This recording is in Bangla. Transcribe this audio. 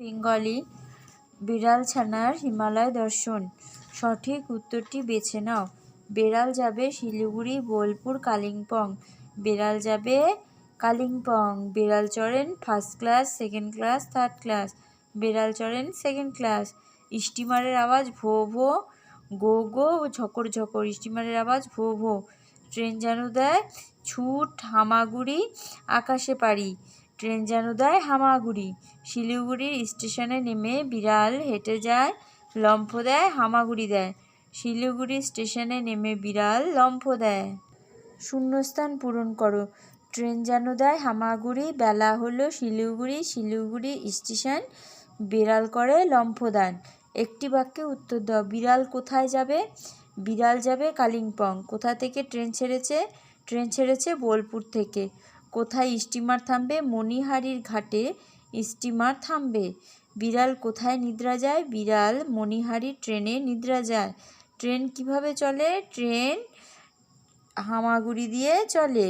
বেঙ্গলি বিড়াল ছানার হিমালয় দর্শন। সঠিক উত্তরটি বেছে নাও। বেড়াল যাবে শিলিগুড়ি, বোলপুর, কালিম্পং। বেড়াল যাবে কালিম্পং। বেড়াল চড়েন first class, second class, third class. বেড়াল চড়েন সেকেন্ড ক্লাস। স্টিমারের আওয়াজ ভো ভো, গো গো, ঝকর ঝকর। স্টিমারের আওয়াজ ভো ভো। ট্রেন যেন দেয় ছুট হামাগুড়ি, আকাশে পাড়ি। ট্রেন যেন দেয় হামাগুড়ি। শিলিগুড়ির স্টেশনে নেমে বিড়াল হেঁটে যায়, লম্ফ দেয়, হামাগুড়ি দেয়। শিলিগুড়ি স্টেশনে নেমে বিড়াল লম্ফ দেয়। শূন্যস্থান পূরণ করো। ট্রেন যেন দেয় হামাগুড়ি, বেলা হলো শিলিগুড়ি, শিলিগুড়ি স্টেশন, বিড়াল করে লম্ফদান। একটি বাক্যে উত্তর দাও। বিড়াল কোথায় যাবে? বিড়াল যাবে কালিম্পং। কোথা থেকে ট্রেন ছেড়েছে? ট্রেন ছেড়েছে বোলপুর থেকে। কোথায় স্টিমার থামবে? মণিহারির ঘাটে স্টিমার থামবে। বিড়াল কোথায় নিদ্রা যায়? বিড়াল মণিহারির ট্রেনে নিদ্রা যায়। ট্রেন কিভাবে চলে? ট্রেন হামাগুড়ি দিয়ে চলে।